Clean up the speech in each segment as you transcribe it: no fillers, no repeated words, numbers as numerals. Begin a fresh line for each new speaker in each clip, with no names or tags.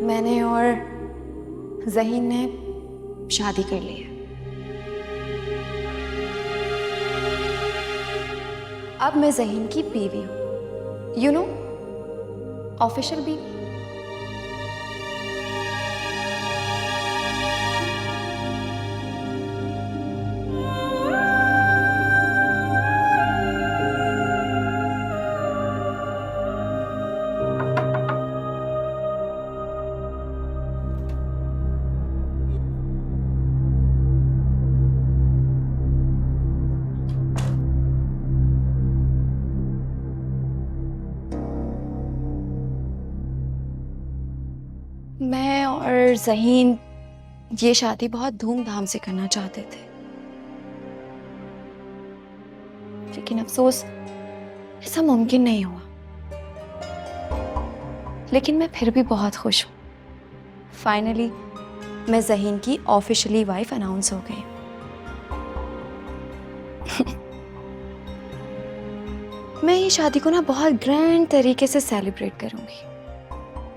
मैंने और ज़हीन ने शादी कर ली है। अब मैं ज़हीन की बीवी हूँ, यू नो, ऑफिशियल बीवी। मैं और ज़हीन ये शादी बहुत धूमधाम से करना चाहते थे, लेकिन अफसोस ऐसा मुमकिन नहीं हुआ। लेकिन मैं फिर भी बहुत खुश हूँ। फाइनली मैं ज़हीन की ऑफिशियली वाइफ अनाउंस हो गई। मैं ये शादी को ना बहुत ग्रैंड तरीके से सेलिब्रेट करूंगी,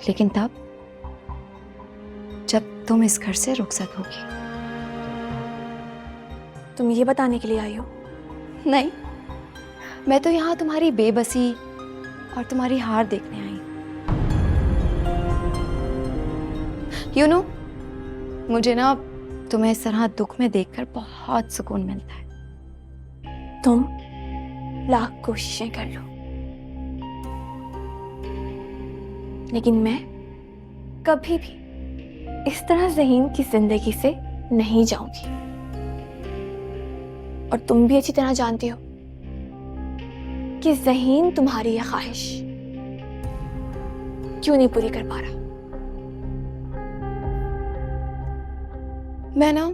लेकिन तब जब तुम इस घर से रुखसत होगी।
तुम ये बताने के लिए आई हो?
नहीं, मैं तो यहाँ तुम्हारी बेबसी और तुम्हारी हार देखने आई। यू नो, मुझे ना तुम्हें इस तरह दुख में देखकर बहुत सुकून मिलता है।
तुम लाख कोशिशें कर लो, लेकिन मैं कभी भी इस तरह ज़हीन की जिंदगी से नहीं जाऊंगी। और तुम भी अच्छी तरह जानती हो कि ज़हीन तुम्हारी यह ख्वाहिश क्यों नहीं पूरी कर पा रहा।
मैं ना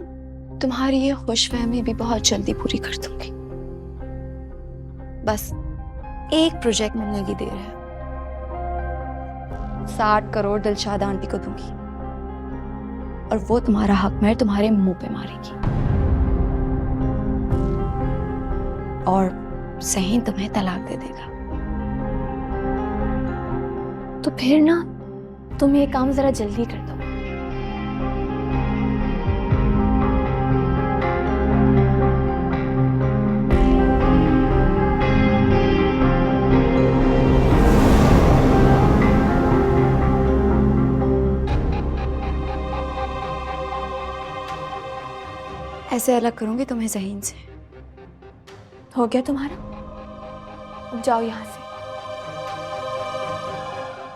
तुम्हारी ये खुशफहमी भी बहुत जल्दी पूरी कर दूंगी। बस एक प्रोजेक्ट मिलने की देर है। 60 करोड़ दिलशाद आंटी को दूंगी और वो तुम्हारा हक महर तुम्हारे मुंह पे मारेगी, और ज़हीन तुम्हें तलाक दे देगा।
तो फिर ना तुम ये काम जरा जल्दी कर दो।
ऐसे अलग करूंगी तुम्हें ज़हीन से।
हो गया तुम्हारा? अब जाओ यहाँ से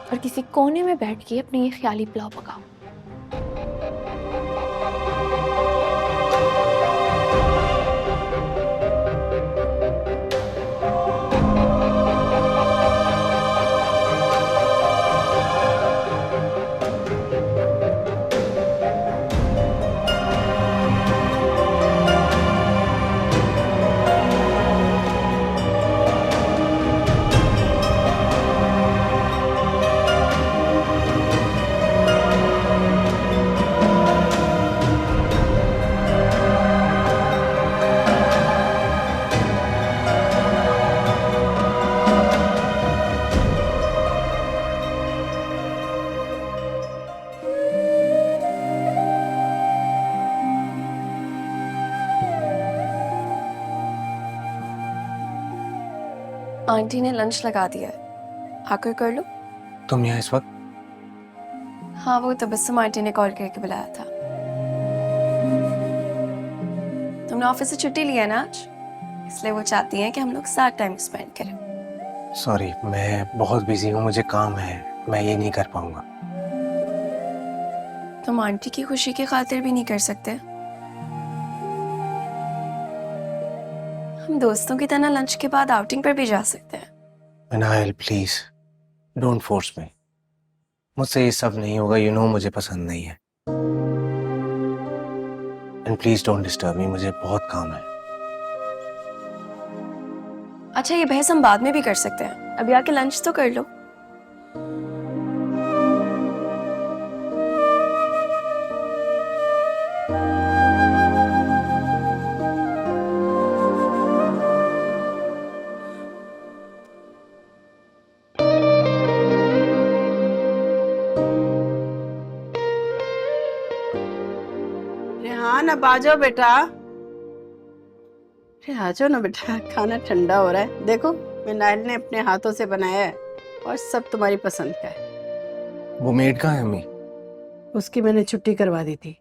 और किसी कोने में बैठ के अपनी ये ख्याली पुलाव पकाओ। आंटी ने लंच लगा दिया है, आकर कर लो।
तुम यहाँ इस वक्त?
हाँ, वो तबस्सुम आंटी ने कॉल करके बुलाया था। तुमने ऑफिस से छुट्टी लिया है ना आज, इसलिए वो चाहती हैं कि हम लोग साथ टाइम स्पेंड करें।
सॉरी, मैं बहुत बिजी हूँ, मुझे काम है, मैं ये नहीं कर पाऊंगा।
तुम आंटी की खुशी की खातिर भी नहीं कर सकते? हम दोस्तों की तरह लंच के बाद आउटिंग पर भी जा सकते हैं।
मिनाइल प्लीज डोंट फोर्स मी। मुझसे ये सब नहीं होगा, यू नो मुझे पसंद नहीं है। And please don't disturb me, मुझे बहुत काम है।
अच्छा, ये बहस हम बाद में भी कर सकते हैं, अभी आके लंच तो कर लो।
रेहान अब आ जाओ बेटा। अरे आ जाओ ना बेटा, खाना ठंडा हो रहा है। देखो मिनाइल ने अपने हाथों से बनाया है और सब तुम्हारी पसंद का है।
वो मेड कहाँ है अम्मी?
उसकी मैंने छुट्टी करवा दी थी,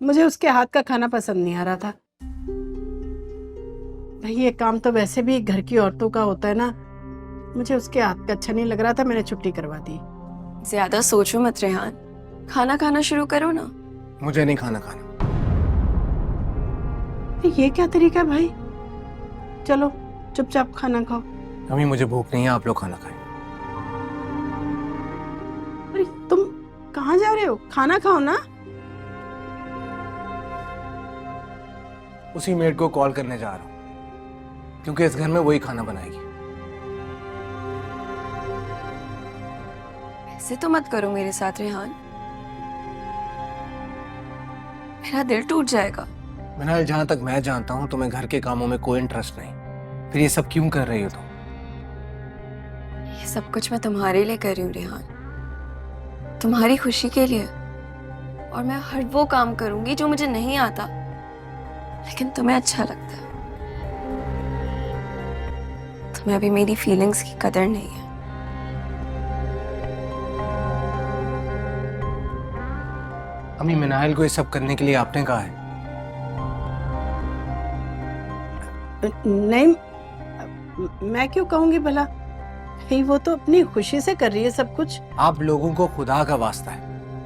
मुझे उसके हाथ का खाना पसंद नहीं आ रहा था। भाई ये काम तो वैसे भी घर की औरतों का होता है ना, मुझे उसके हाथ का अच्छा नहीं लग रहा था, मैंने छुट्टी करवा दी।
ज्यादा सोचो मत रेहान, खाना खाना शुरू करो ना।
मुझे नहीं खाना खाना।
ये क्या तरीका है भाई? चलो चुपचाप खाना खाओ।
अम्मी मुझे भूख नहीं है, आप लोग खाना खाएं।
अरे तुम कहाँ जा रहे हो? खाना खाओ ना।
उसी मेड को कॉल करने जा रहा हूँ क्योंकि इस घर में वही खाना बनाएगी।
ऐसे तो मत करो मेरे साथ रेहान, मेरा दिल टूट जाएगा।
मिनाइल, जहां तक मैं जानता हूँ तुम्हें घर के कामों में कोई इंटरेस्ट नहीं, फिर ये सब क्यों कर रही हो तुम?
ये सब कुछ मैं तुम्हारे लिए कर रही हूँ रेहान, तुम्हारी खुशी के लिए। और मैं हर वो काम करूंगी जो मुझे नहीं आता लेकिन तुम्हें अच्छा लगता है। तुम्हें अभी मेरी फीलिंग्स की कदर नहीं है।
अम्मी मिनाइल को ये सब करने के लिए आपने कहा है।
नहीं, मैं क्यों कहूंगी भला? भाई वो तो अपनी खुशी से कर रही है सब कुछ।
आप लोगों को खुदा का वास्ता है,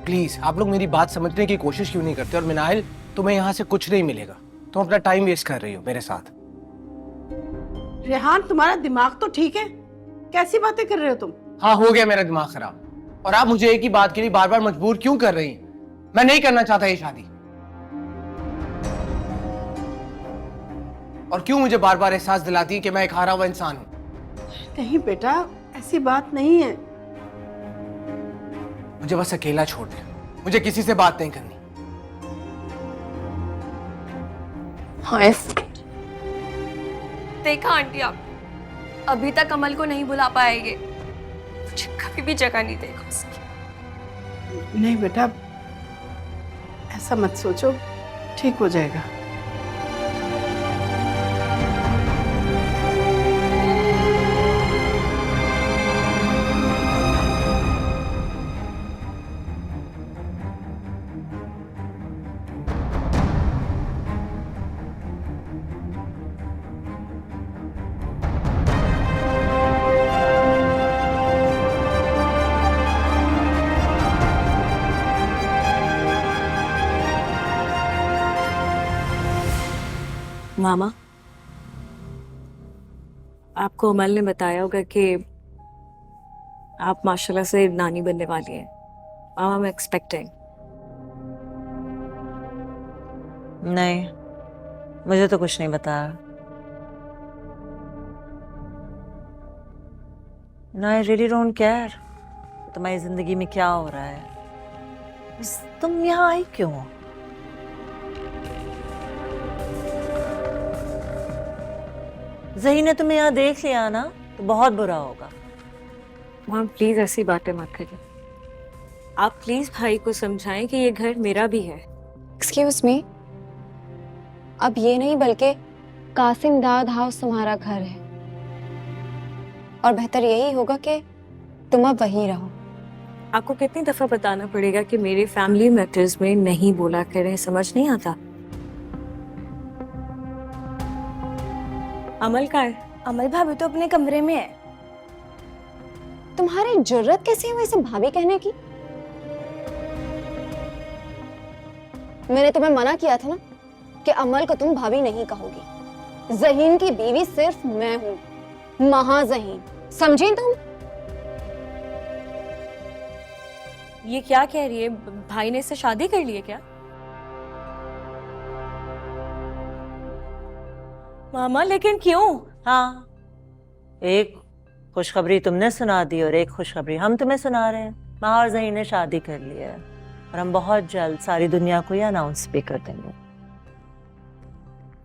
प्लीज आप लोग मेरी बात समझने की कोशिश क्यों नहीं करते? और मिनाइल, तुम्हें यहाँ से कुछ नहीं मिलेगा, तुम अपना टाइम वेस्ट कर रही हो मेरे साथ।
रेहान तुम्हारा दिमाग तो ठीक है, कैसी बातें कर रहे हो तुम?
हाँ, हो गया मेरा दिमाग खराब। और आप मुझे एक ही बात के लिए बार बार मजबूर क्यों कर रही हैं? मैं नहीं करना चाहता ये शादी। और क्यों मुझे बार बार एहसास दिलाती है कि मैं एक हारा हुआ इंसान हूं?
नहीं बेटा, ऐसी बात नहीं है।
मुझे बस अकेला छोड़ दे, मुझे किसी से बात नहीं करनी।
हाँ देखा आंटी, आप अभी तक अमल को नहीं बुला पाएंगे। मुझे कभी भी जगह नहीं देगा उसकी।
नहीं बेटा, ऐसा मत सोचो, ठीक हो जाएगा।
मामा, आपको अमल ने बताया होगा कि आप माशाल्लाह से नानी बनने वाली हैं। मामा, आई एम एक्सपेक्टिंग।
नहीं, मुझे तो कुछ नहीं बताया। No, I really don't care तुम्हारी जिंदगी में क्या हो रहा है। तुम यहाँ आई क्यों? ज़ही ने तुम्हें यहाँ देख लिया ना तो बहुत बुरा होगा।
माम प्लीज ऐसी बातें मत करिए। आप प्लीज भाई को समझाएं कि ये घर मेरा भी है।
एक्सक्यूज मी, अब ये नहीं बल्कि कासिम दाद हाउस तुम्हारा घर है और बेहतर यही होगा कि तुम अब वहीं रहो।
आपको कितनी दफा बताना पड़ेगा कि मेरे फैमिली मैटर्स में नहीं बोला करें, समझ नहीं आता? अमल का है?
अमल भाभी तो अपने कमरे में है। तुम्हारी जरूरत कैसी हुई इसे भाभी कहने की? मैंने तुम्हें मना किया था ना कि अमल को तुम भाभी नहीं कहोगी। ज़हीन की बीवी सिर्फ मैं हूं, महाज़हीन, समझी तुम?
ये क्या कह रही है? भाई ने इससे शादी कर ली है क्या? मामा लेकिन क्यों?
हाँ, एक खुशखबरी तुमने सुना दी और एक खुशखबरी हम तुम्हें सुना रहे हैं। माँ और ज़हीन ने शादी कर ली है और हम बहुत जल्द सारी दुनिया को ये अनाउंस भी कर देंगे।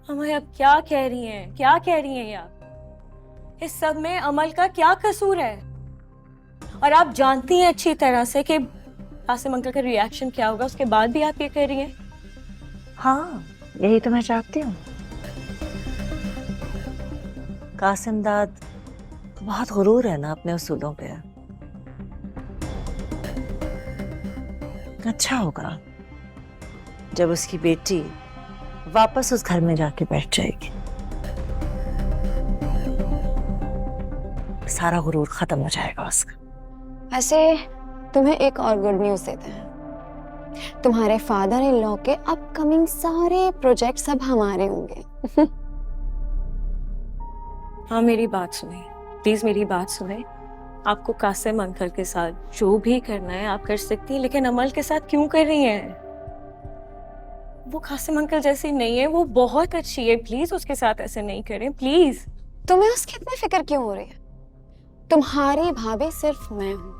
मामा आप क्या कह रही हैं? क्या कह रही हैं आप? इस सब में अमल का क्या कसूर है? और आप जानती हैं अच्छी तरह से कि कासिम अंकल का रिएक्शन क्या होगा, उसके बाद भी आप ये कह रही हैं।
हाँ, यही तो मैं चाहती हूँ। कासिम दाद को बहुत गुरूर है ना अपने उसूलों पे। अच्छा होगा जब उसकी बेटी वापस उस घर में जाके बैठ जाएगी, सारा गुरूर खत्म हो जाएगा उसका।
वैसे तुम्हें एक और गुड न्यूज देते हैं, तुम्हारे फादर इन लॉ के अपकमिंग सारे प्रोजेक्ट सब हमारे होंगे।
हाँ, मेरी बात सुने, प्लीज मेरी बात सुने। आपको कासिम अंकल के साथ जो भी करना है आप कर सकती हैं, लेकिन अमल के साथ क्यों कर रही हैं? वो कासिम अंकल जैसी नहीं है, वो बहुत अच्छी है, प्लीज उसके साथ ऐसे नहीं करें प्लीज।
तुम्हें उसकी इतनी फिक्र क्यों हो रही है? तुम्हारी भाभी सिर्फ मैं हूं।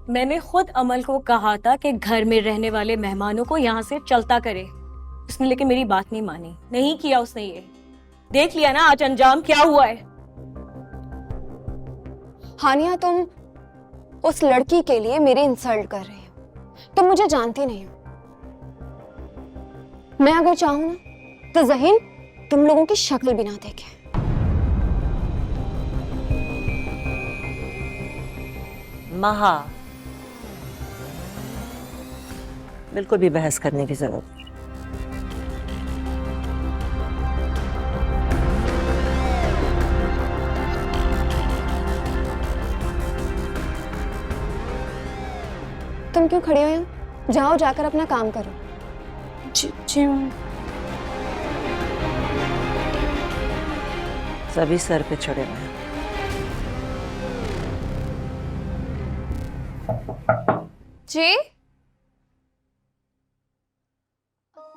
मैंने खुद अमल को कहा था कि घर में रहने वाले मेहमानों को यहाँ से चलता करे, उसने लेकिन मेरी बात नहीं मानी, नहीं किया उसने। ये देख लिया ना आज अंजाम क्या हुआ है।
हानिया, तुम उस लड़की के लिए मेरी इंसल्ट कर रही हो। तुम मुझे जानती नहीं हो। मैं अगर चाहूं ना तो ज़हीन तुम लोगों की शक्ल भी ना देखे।
महा, बिल्कुल भी बहस करने की जरूरत नहीं।
तुम क्यों खड़े हो यहाँ? जाओ, जाकर अपना काम करो।
जी
सभी सर पे चढ़े हुए हैं।
जी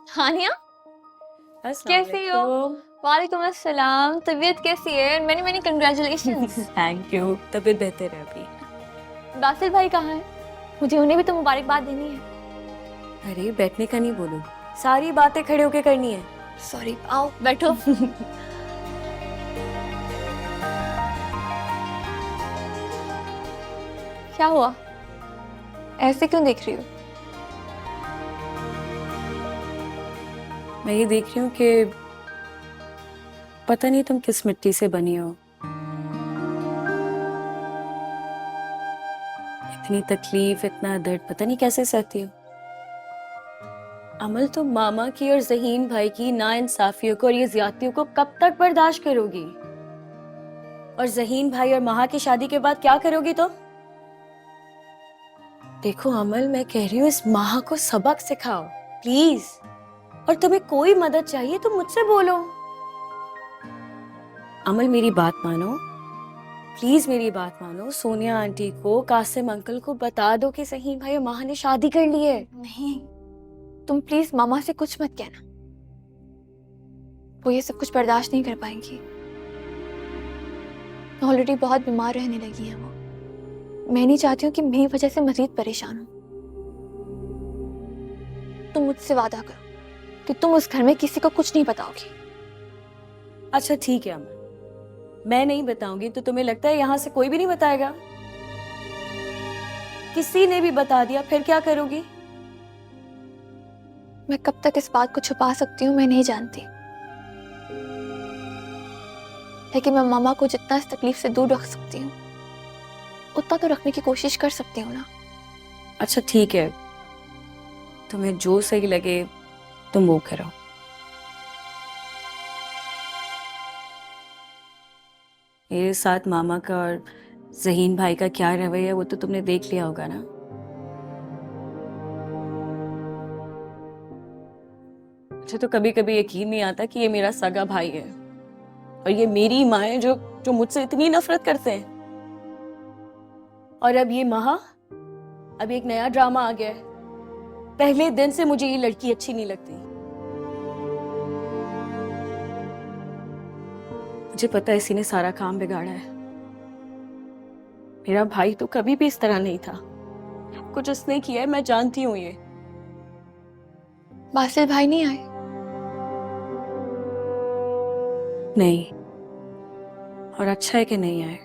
हानिया, कैसी हो? वालेकुम अस्सलाम। तबीयत कैसी है? Many many congratulations.
Thank you, तबीयत बेहतर है अभी।
बासिल भाई कहाँ है? मुझे उन्हें भी तो मुबारकबाद देनी है।
अरे बैठने का नहीं बोलो, सारी बातें खड़े होके करनी है।
सॉरी, आओ बैठो। क्या हुआ? ऐसे क्यों देख रही हो?
मैं ये देख रही हूँ कि पता नहीं तुम किस मिट्टी से बनी हो। इतनी तकलीफ, इतना दर्द पता नहीं कैसे सहती हो। अमल, तो मामा की और ज़हीन भाई की नाइंसाफियों को और ये ज्यादतियों को कब तक बर्दाश्त करोगी? और ज़हीन भाई और महा की शादी के बाद क्या करोगी तुम? देखो अमल, मैं कह रही हूँ इस महा को सबक सिखाओ प्लीज। और तुम्हें कोई मदद चाहिए तो मुझसे बोलो। अमल, मेरी बात मानो प्लीज, मेरी बात मानो। सोनिया आंटी को, कासिम अंकल को बता दो कि ज़हीन भाई और महा ने शादी कर ली है।
नहीं, तुम प्लीज मामा से कुछ मत कहना, वो ये सब कुछ बर्दाश्त नहीं कर पाएंगी। ऑलरेडी बहुत बीमार रहने लगी हैं वो। मैं नहीं चाहती हूँ कि मेरी वजह से मजीद परेशान हो। तुम मुझसे वादा करो कि तुम उस घर में किसी को कुछ नहीं बताओगी।
अच्छा ठीक है अमल, मैं नहीं बताऊंगी तो तुम्हें लगता है यहाँ से कोई भी नहीं बताएगा? किसी ने भी बता दिया फिर क्या करोगी?
मैं कब तक इस बात को छुपा सकती हूँ मैं नहीं जानती, लेकिन मैं मामा को जितना इस तकलीफ से दूर रख सकती हूँ उतना तो रखने की कोशिश कर सकती हूँ ना।
अच्छा ठीक है, तुम्हें जो सही लगे तुम वो करो। मेरे साथ मामा का और ज़हीन भाई का क्या रवैया वो तो तुमने देख लिया होगा ना। मुझे तो कभी कभी यकीन नहीं आता कि ये मेरा सगा भाई है और ये मेरी माँ है जो मुझसे इतनी नफरत करते हैं। और अब ये महा, अब एक नया ड्रामा आ गया है। पहले दिन से मुझे ये लड़की अच्छी नहीं लगती। मुझे पता है इसी ने सारा काम बिगाड़ा है। मेरा भाई तो कभी भी इस तरह नहीं था। कुछ उसने किया है, मैं जानती हूँ ये।
बासिल भाई नहीं आए?
नहीं, और अच्छा है कि नहीं आए।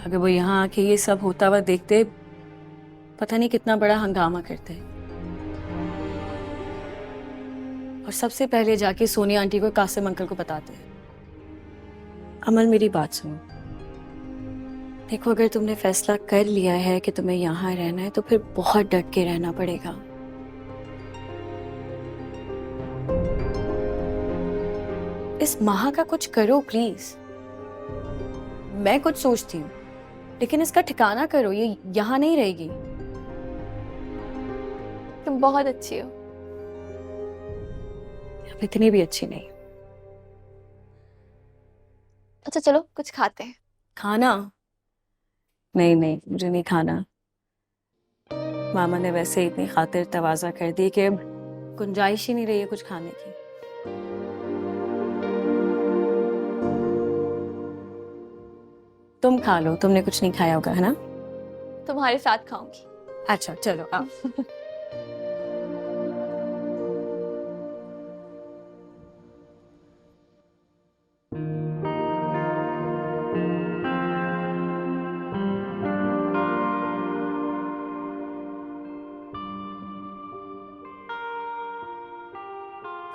अगर वो यहाँ आके ये सब होता हुआ देखते, पता नहीं कितना बड़ा हंगामा करते हैं। और सबसे पहले जाके सोनिया आंटी को कासिम अंकल को बताते हैं। अमल, मेरी बात सुनो। देखो, अगर तुमने फैसला कर लिया है कि तुम्हें यहाँ रहना है तो फिर बहुत डट के रहना पड़ेगा। इस माह का कुछ करो प्लीज। मैं कुछ सोचती हूँ, लेकिन इसका ठिकाना करो, ये यहाँ नहीं रहेगी।
तुम बहुत अच्छी हो।
अब इतनी भी अच्छी नहीं।
अच्छा चलो कुछ खाते हैं।
खाना? नहीं नहीं, मुझे नहीं खाना। मामा ने वैसे ही इतनी खातिर तवाज़ा कर दी कि अब गुंजाइश ही नहीं रही है कुछ खाने की। तुम खा लो, तुमने कुछ नहीं खाया होगा, है ना?
तुम्हारे साथ खाऊंगी।
अच्छा चलो आओ।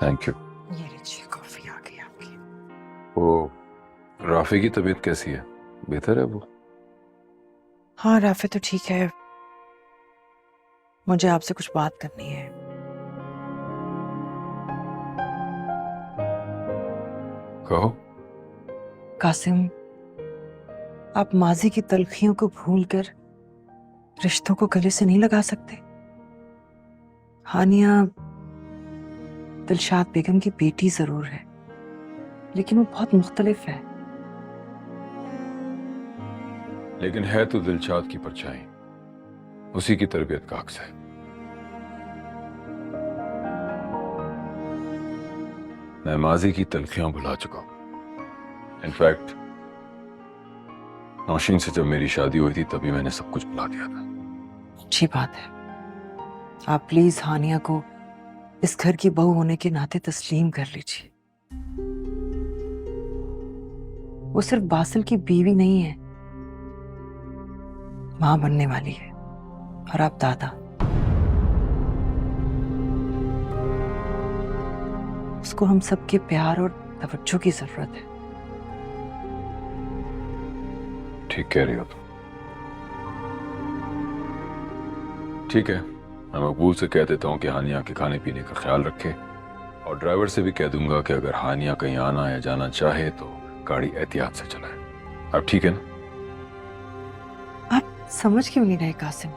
Thank you.
ये लीजिए, कॉफी आ गई आपकी।
वो राफी की तबीयत कैसी है? बेहतर है वो?
हाँ, राफे तो ठीक है। मुझे आपसे कुछ बात करनी है।
कहो।
कासिम, आप माजी की तलखियों को भूलकर रिश्तों को गले से नहीं लगा सकते। हानिया दिलशाद बेगम की बेटी जरूर है, लेकिन वो बहुत मुख्तलिफ है।
लेकिन है तो दिलशाद की परछाई, उसी की तरबियत का अक्स है। मैं माजी की तलखियां भुला चुका हूं। इनफैक्ट नौशीन से जब मेरी शादी हुई थी तभी मैंने सब कुछ भुला दिया था।
अच्छी बात है। आप प्लीज हानिया को इस घर की बहू होने के नाते तस्लीम कर लीजिए। वो सिर्फ बासिल की बीवी नहीं है, मां बनने वाली है, और आप दादा। उसको हम सबके प्यार और तवज्जो की जरूरत है।
ठीक कह रही हो तुम। ठीक है, मैं मकबूल से कह देता हूँ कि हानिया के खाने पीने का ख्याल रखे, और ड्राइवर से भी कह दूंगा कि अगर हानिया कहीं आना या जाना चाहे तो गाड़ी एहतियात से चलाए। अब ठीक है ना?
आप समझ क्यों नहीं रहे कासिम?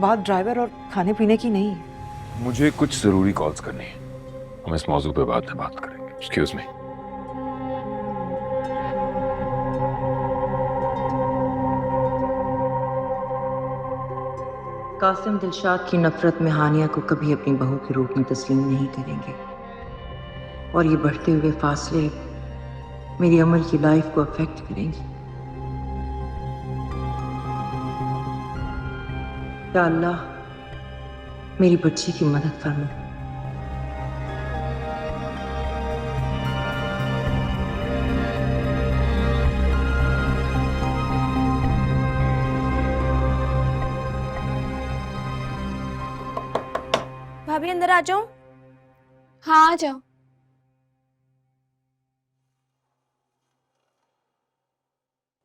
बात ड्राइवर और खाने पीने की नहीं है।
मुझे कुछ जरूरी कॉल्स करनी है, हम इस मौजू पे बाद में बात करेंगे। Excuse me.
कासिम दिलशाद की नफरत में हानिया को कभी अपनी बहू के रूप में तस्लीम नहीं करेंगे, और ये बढ़ते हुए फासले मेरी अमल की लाइफ को अफेक्ट करेंगी। या अल्लाह, मेरी बच्ची की मदद फरमा।
भाभी अंदर आ जाओ। हाँ आ जाओ।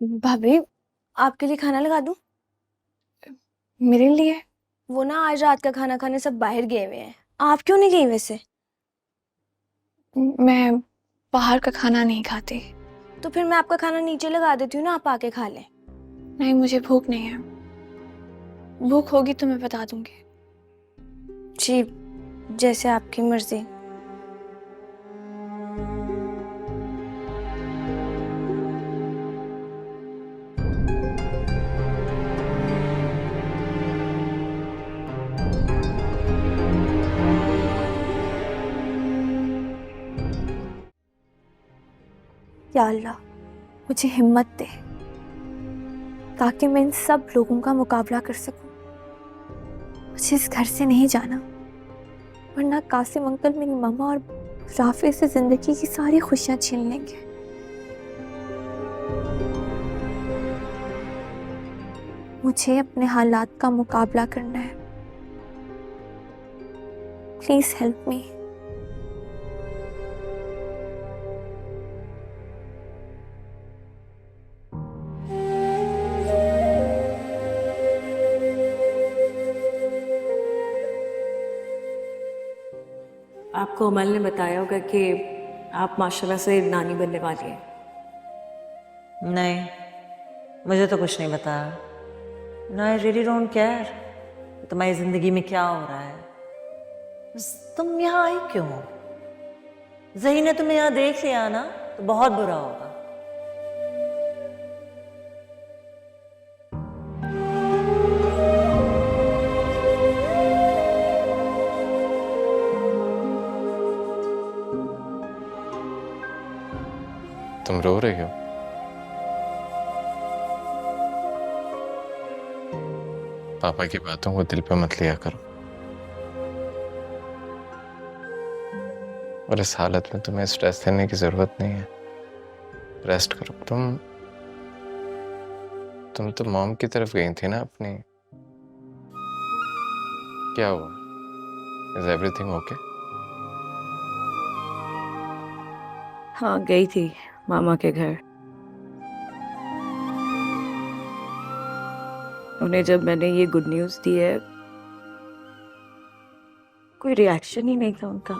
भाभी आपके लिए खाना लगा दूं? मेरे लिए? वो ना आज रात का खाना खाने सब बाहर गए हुए हैं। आप क्यों नहीं गई वैसे? मैं बाहर का खाना नहीं खाती। तो फिर मैं आपका खाना नीचे लगा देती हूँ ना, आप आके खा लें। नहीं, मुझे भूख नहीं है। भूख होगी तो मैं बता दूंगी। जी, जैसे आपकी मर्जी। या अल्लाह, मुझे हिम्मत दे ताकि मैं इन सब लोगों का मुकाबला कर सकूं। मुझे इस घर से नहीं जाना, वरना कासिम अंकल मेरी मम्मा और राफे से जिंदगी की सारी खुशियां छीन लेंगे। मुझे अपने हालात का मुकाबला करना है। Please help me.
आपको अमल ने बताया होगा कि आप माशाल्लाह से नानी बनने वाली हैं।
नहीं, मुझे तो कुछ नहीं बताया। No, I really don't care तुम्हारी जिंदगी में क्या हो रहा है। बस तुम यहाँ आई क्यों? ज़ही ने तुम्हें यहाँ देख लिया ना तो बहुत बुरा होगा।
तुम रो रही हो? पापा की बातों को दिल पे मत लिया करो। और इस हालत में तुम्हें स्ट्रेस लेने की जरूरत नहीं है। रेस्ट करो। तुम तो मॉम की तरफ गई थी ना अपनी। क्या हुआ? Is everything okay?
हाँ, गई थी मामा के घर। उन्हें जब मैंने ये गुड न्यूज़ दी है, कोई रिएक्शन ही नहीं था उनका।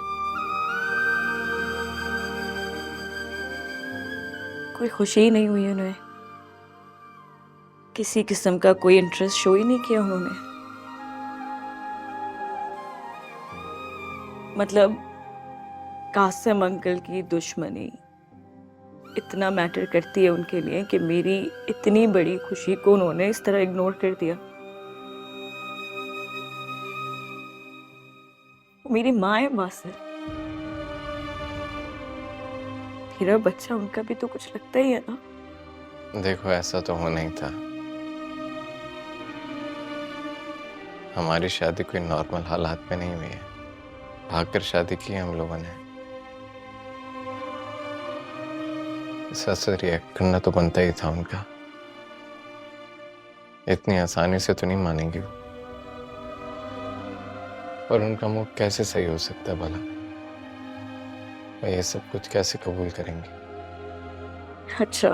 कोई खुशी ही नहीं हुई उन्हें। किसी किस्म का कोई इंटरेस्ट शो ही नहीं किया उन्होंने। मतलब कासिम अंकल की दुश्मनी इतना मैटर करती है उनके लिए कि मेरी इतनी बड़ी खुशी को उन्होंने इस तरह इग्नोर कर दिया। वो मेरी माँ है वासिल। मेरा बच्चा, उनका भी तो कुछ लगता ही है ना।
देखो, ऐसा तो होना ही था। हमारी शादी कोई नॉर्मल हालात में नहीं हुई है। भागकर शादी की हम लोगों ने। इस से रिएक्ट करना तो बनता ही था उनका। इतनी आसानी से तो नहीं मानेंगे वो। और उनका मुंह कैसे सही हो सकता है भला? वो ये सब कुछ कैसे कबूल करेंगे?
अच्छा,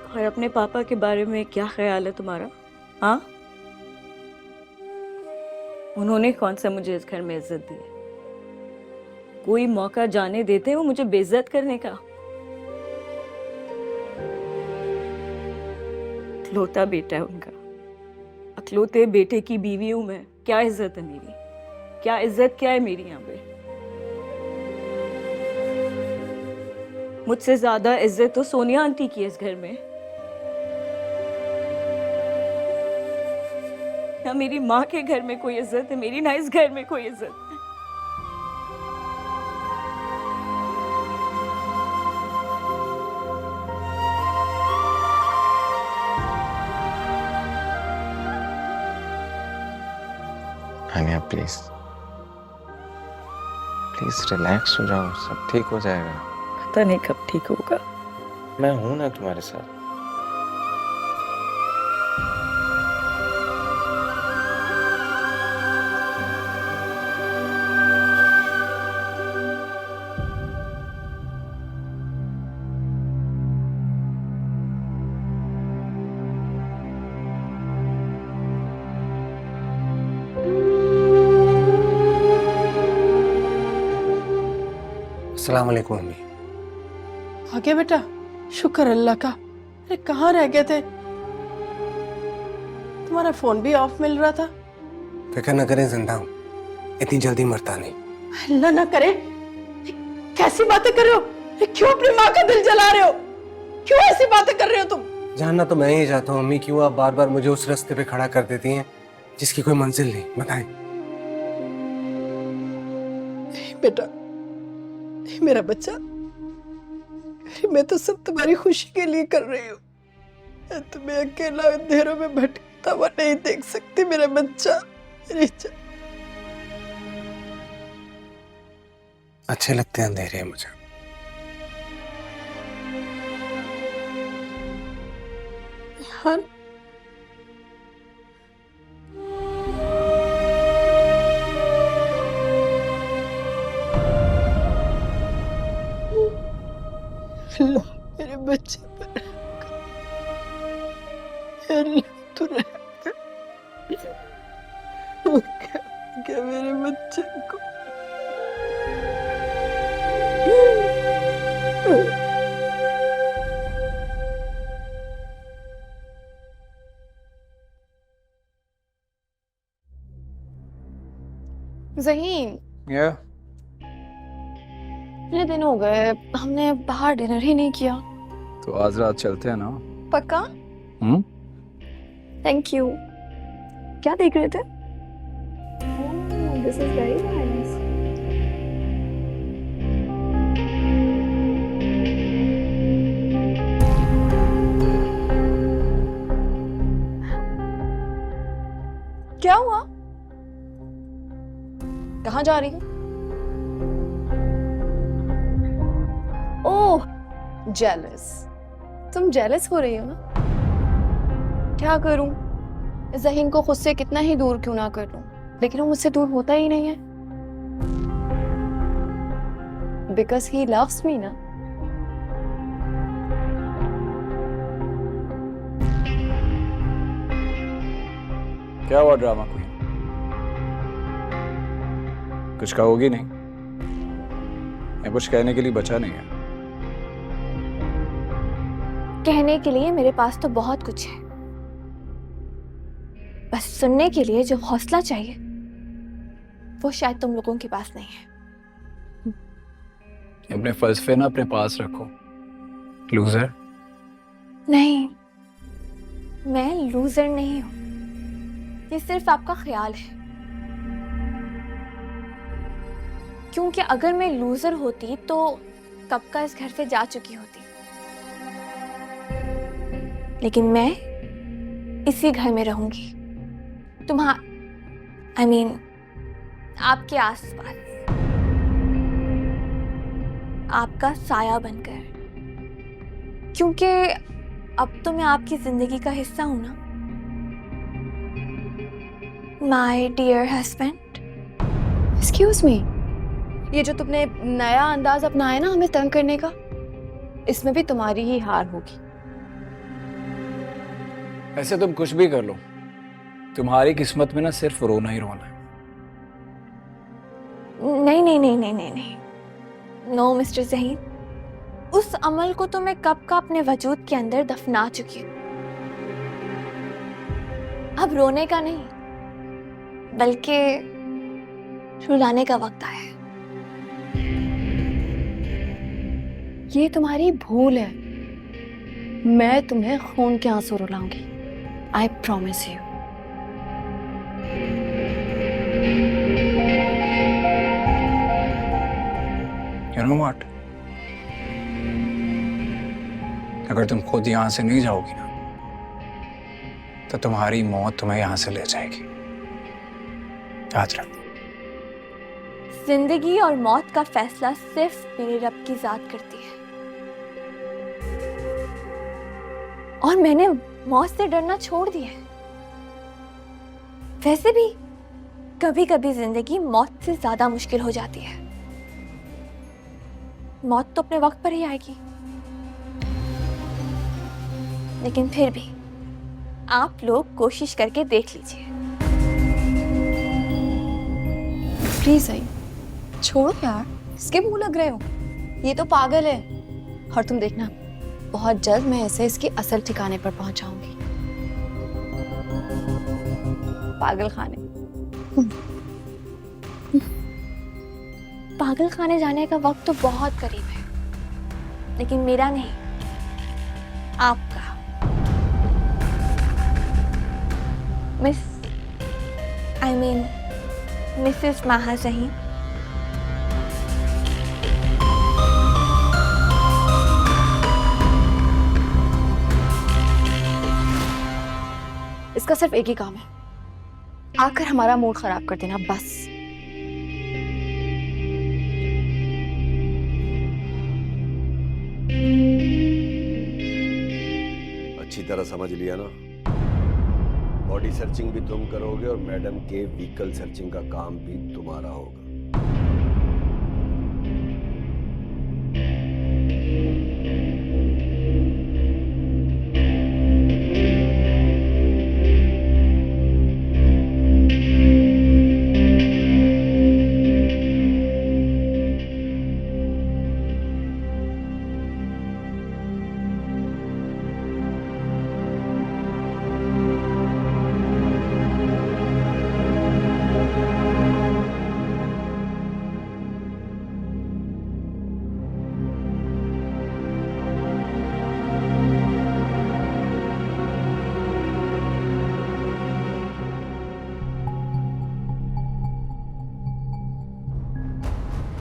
और अपने पापा के बारे में क्या ख्याल है तुम्हारा? हाँ, उन्होंने कौन सा मुझे इस घर में इज्जत दी है? कोई मौका जाने देते हैं वो मुझे बेइज्जत करने का। अकलौता बेटा है उनका। अकलौते बेटे की बीवी हूं मैं। क्या इज्जत है मेरी? क्या इज्जत क्या है मेरी यहाँ पे? मुझसे ज्यादा इज्जत तो सोनिया आंटी की है इस घर में। ना मेरी माँ के घर में कोई इज्जत है मेरी, ना इस घर में कोई इज्जत है।
हानिया, प्लीज रिलैक्स हो जाओ। सब ठीक हो जाएगा।
पता नहीं कब ठीक होगा।
मैं हूं ना तुम्हारे साथ।
अस्सलाम वालेकुम मम्मी।
आ गया बेटा, शुक्र अल्लाह का। अरे कहाँ रह गए थे? तुम्हारा फोन भी ऑफ मिल रहा था।
फिक्र न करें, जिंदा हूँ। इतनी जल्दी मरता नहीं।
अल्लाह ना करे। कैसी बातें कर रहे हो? क्यों अपनी माँ का दिल जला रहे हो? क्यों ऐसी बातें कर रहे हो तुम?
जानना तो मैं ही चाहता हूँ मम्मी, क्यों आप बार बार मुझे उस रास्ते पे खड़ा कर देती हैं जिसकी कोई मंजिल नहीं। बताएं।
बेटा, मेरा बच्चा, मैं तो सब तुम्हारी खुशी के लिए कर रही हूँ। मैं तुम्हें अकेला अंधेरों में भटकता हुआ नहीं देख सकती मेरा बच्चा।
अच्छे लगते हैं अंधेरे मुझे।
यार, बच्चे पर अल्लाह तू क्या मेरे बच्चे को
ज़हीन,
या
इतने दिन हो गए हमने बाहर डिनर ही नहीं किया।
तो आज रात चलते हैं ना?
पक्का?
हम्म?
Thank you. क्या देख रहे थे? This is very nice. क्या हुआ? कहाँ जा रही हो? ओह, जेलस। तुम जेलस हो रही हो ना? क्या करूं? ज़हीन को खुद से कितना ही दूर क्यों ना कर लूं, लेकिन वो मुझसे दूर होता ही नहीं है। Because he loves me ना।
क्या हुआ ड्रामा क्वीन? कुछ कहोगी नहीं? मैं कुछ कहने के लिए बचा नहीं है।
कहने के लिए मेरे पास तो बहुत कुछ है, बस सुनने के लिए जो हौसला चाहिए वो शायद तुम लोगों के पास नहीं है।
अपने फलसफे ना अपने पास रखो, लूजर।
नहीं, मैं लूजर नहीं हूं, ये सिर्फ आपका ख्याल है। क्योंकि अगर मैं लूजर होती तो कब का इस घर से जा चुकी होती, लेकिन मैं इसी घर में रहूंगी, I mean, आपके आसपास, आपका साया बनकर। क्योंकि अब तो मैं आपकी जिंदगी का हिस्सा हूं ना, my dear husband. Excuse me, ये जो तुमने नया अंदाज अपनाया ना हमें तंग करने का, इसमें भी तुम्हारी ही हार होगी।
ऐसे तुम कुछ भी कर लो, तुम्हारी किस्मत में ना सिर्फ रोना ही रोना है।
नहीं नहीं नहीं नहीं नहीं नहीं, नो मिस्टर ज़हीन, उस अमल को तो मैं कब का अपने वजूद के अंदर दफना चुकी हूँ। अब रोने का नहीं, बल्कि रुलाने का वक्त आया है। ये तुम्हारी भूल है, मैं तुम्हें खून के आंसू रुलाऊंगी, I promise you.
You know what? अगर तुम खुद यहाँ से नहीं जाओगी ना, तो तुम्हारी मौत तुम्हें यहाँ से ले जाएगी। याद रख।
जिंदगी और मौत का फैसला सिर्फ मेरे रब की जात करती है, और मैंने मौत से डरना छोड़ दिया है। वैसे भी कभी कभी जिंदगी मौत से ज्यादा मुश्किल हो जाती है। मौत तो अपने वक्त पर ही आएगी, लेकिन फिर भी आप लोग कोशिश करके देख लीजिए। प्लीज आई, छोड़ो यार, इसके मुंह लग रहे हो, ये तो पागल है। और तुम देखना, बहुत जल्द मैं इसे इसकी असल ठिकाने पर पहुंचाऊंगी, पागल खाने। पागल खाने जाने का वक्त तो बहुत करीब है, लेकिन मेरा नहीं, आपका। मिसेस माहा ज़हीन। इसका सिर्फ एक ही काम है, आकर हमारा मूड खराब कर देना, बस।
अच्छी तरह समझ लिया ना, बॉडी सर्चिंग भी तुम करोगे और मैडम के व्हीकल सर्चिंग का काम भी तुम्हारा होगा।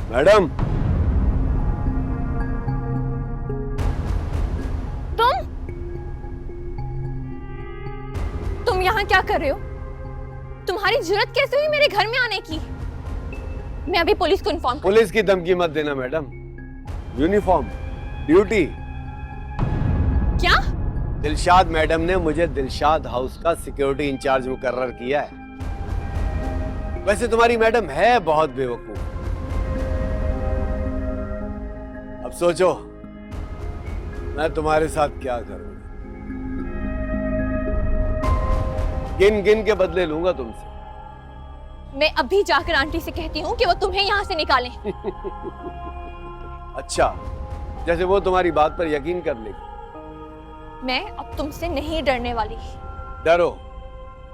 मैडम,
तुम यहाँ क्या कर रहे हो? तुम्हारी जरूरत कैसे हुई मेरे घर में आने की? मैं अभी पुलिस को इन्फॉर्म
पुलिस की धमकी मत देना मैडम। Uniform, duty.
क्या?
दिलशाद मैडम ने मुझे दिलशाद हाउस का सिक्योरिटी इंचार्ज मुकर्रर किया है। वैसे तुम्हारी मैडम है बहुत बेवकूफ। अब सोचो मैं तुम्हारे साथ क्या करूं। गिन गिन के बदले लूंगा तुमसे।
मैं अभी जाकर आंटी से कहती हूँ कि वो तुम्हें यहाँ से निकालें।
अच्छा, जैसे वो तुम्हारी बात पर यकीन कर लेगी।
मैं अब तुमसे नहीं डरने वाली।
डरो,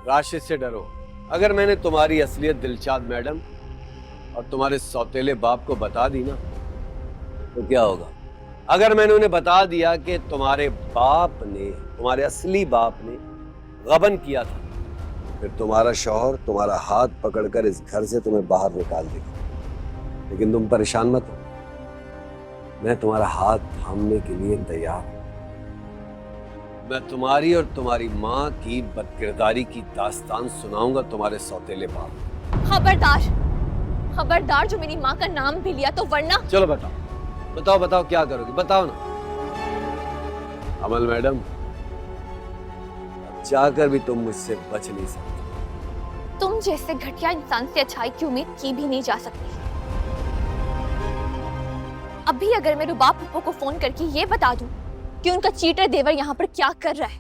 राशिद से डरो। अगर मैंने तुम्हारी असलियत दिलशाद मैडम और तुम्हारे सौतेले बाप को बता दी ना, तो क्या होगा? अगर मैंने उन्हें बता दिया कि तुम्हारे बाप ने, तुम्हारे असली बाप ने गबन किया था, फिर तुम्हारा शौहर तुम्हारा हाथ पकड़कर इस घर से तुम्हें बाहर निकाल देगा। लेकिन तुम परेशान मत हो, मैं तुम्हारा हाथ थामने के लिए तैयार हूं। मैं तुम्हारी और तुम्हारी माँ की बदकिरदारी की दास्तान सुनाऊंगा तुम्हारे सौतेले बाप।
खबरदार, खबरदार, जो मेरी माँ का नाम भी लिया तो वरना।
चलो बताओ बताओ बताओ, क्या करोगे? बताओ ना। अमल मैडम, चाहकर भी तुम मुझसे बच नहीं सकते।
तुम जैसे घटिया इंसान से अच्छाई की उम्मीद की भी नहीं जा सकती। अभी अगर मैं रुबाब पप्पू को फोन करके ये बता दूं कि उनका चीटर देवर यहाँ पर क्या कर रहा है,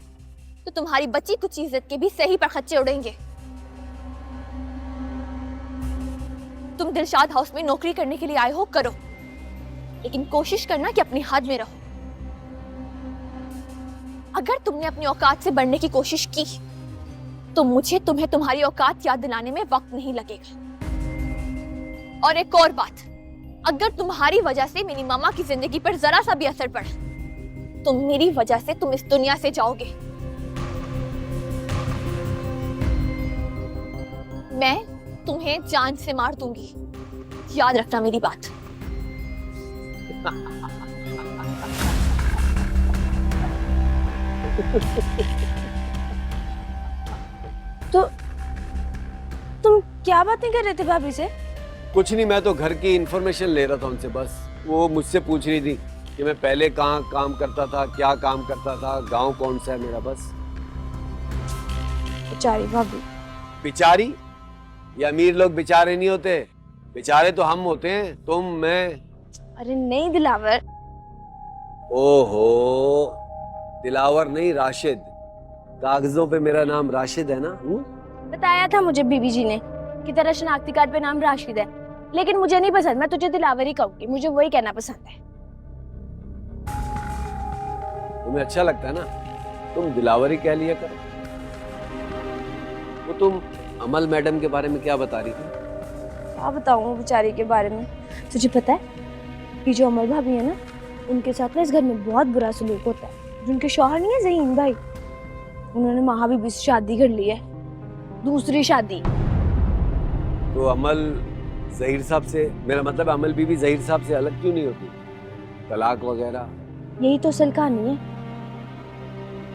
तो तुम्हारी बची कुछ इज्जत के भी सही पर खच्चे उड़ेंगे। तुम दिलशाद हाउस में नौकरी करने के लिए आए हो, करो, लेकिन कोशिश करना कि अपनी हद में रहो। अगर तुमने अपनी औकात से बढ़ने की कोशिश की तो मुझे तुम्हें तुम्हारी औकात याद दिलाने में वक्त नहीं लगेगा। और एक और बात, अगर तुम्हारी वजह से मेरी मामा की जिंदगी पर जरा सा भी असर पड़ा तो मेरी वजह से तुम इस दुनिया से जाओगे। मैं तुम्हें जान से मार दूंगी, याद रखना मेरी बात। तो तुम क्या बातें कर रहे थे भाभी से?
कुछ नहीं, मैं तो घर की इंफॉर्मेशन ले रहा था उनसे बस। वो मुझसे पूछ रही थी कि मैं पहले कहाँ काम करता था, क्या काम करता था, गांव कौन सा है मेरा। बस।
बेचारी भाभी।
बेचारी? ये अमीर लोग बेचारे नहीं होते, बेचारे तो हम होते हैं, तुम, मैं।
अरे नहीं दिलावर।
ओहो, दिलावर नहीं, राशिद। कागजों पे मेरा नाम राशिद है ना?
बताया था मुझे बीबी जी ने कि तेरा शनाख्ती कार्ड पे नाम राशिद है, लेकिन मुझे नहीं पसंद। मैं तुझे दिलावर ही कहूंगी, मुझे वही कहना पसंद है।
तुम्हें अच्छा लगता है ना, तुम दिलावर ही कह लिया करो। वो तुम अमल मैडम के बारे में क्या बता रही थी?
क्या बताऊं बेचारी के बारे में? तुझे पता है कि जो अमल भाभी है ना, उनके साथ ना इस घर में बहुत बुरा सलूक होता है। जिनके शौहर नहीं है ज़हीन भाई, उन्होंने महाबीबी से शादी कर ली है, दूसरी शादी।
तो अमल ज़हीर साहब से, मेरा मतलब अमल बीबी ज़हीर साहब से अलग क्यों नहीं होती? तलाक वगैरह?
यही तो असल कहानी है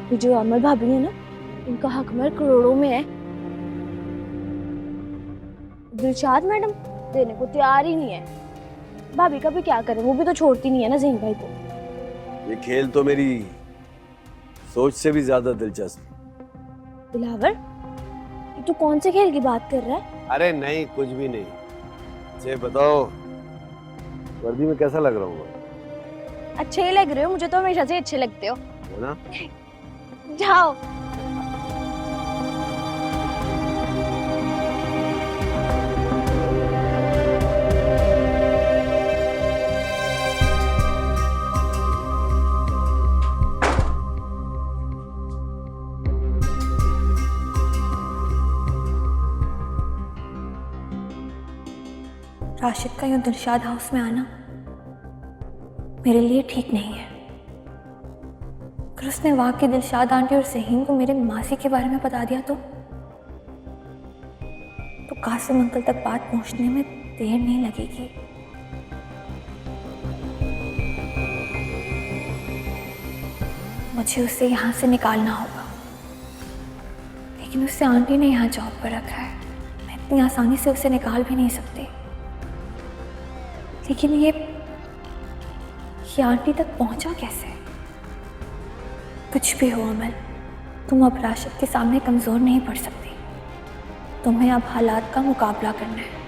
कि जो अमल भाभी है ना, उनका हक मर करोड़ों में है। दिलशाद मैडम देने को तैयार ही नहीं है। भाभी का भी क्या करें, वो भी तो छोड़ती नहीं है ना ज़हीन भाई को।
ये खेल तो मेरी सोच से भी ज्यादा दिलचस्प।
दिलावर, तू कौन से खेल की बात कर रहा है?
अरे नहीं, कुछ भी नहीं। मुझे बताओ, वर्दी में कैसा लग रहा हूँ?
अच्छे ही लग रहे हो, मुझे तो हमेशा से अच्छे लगते हो।
है ना?
जाओ। राशिद का यूं दिलशाद हाउस में आना मेरे लिए ठीक नहीं है। अगर उसने वाकई दिलशाद आंटी और ज़हीन को मेरे मासी के बारे में बता दिया तो कासिम अंकल तक बात पहुंचने में देर नहीं लगेगी। मुझे उसे यहाँ से निकालना होगा, लेकिन उसे आंटी ने यहाँ जॉब पर रखा है। मैं इतनी आसानी से उसे निकाल भी नहीं सकती। लेकिन ये आंटी तक पहुँचा कैसे? कुछ भी हो अमल, तुम अब राशिद के सामने कमज़ोर नहीं पड़ सकती। तुम्हें अब हालात का मुकाबला करना है।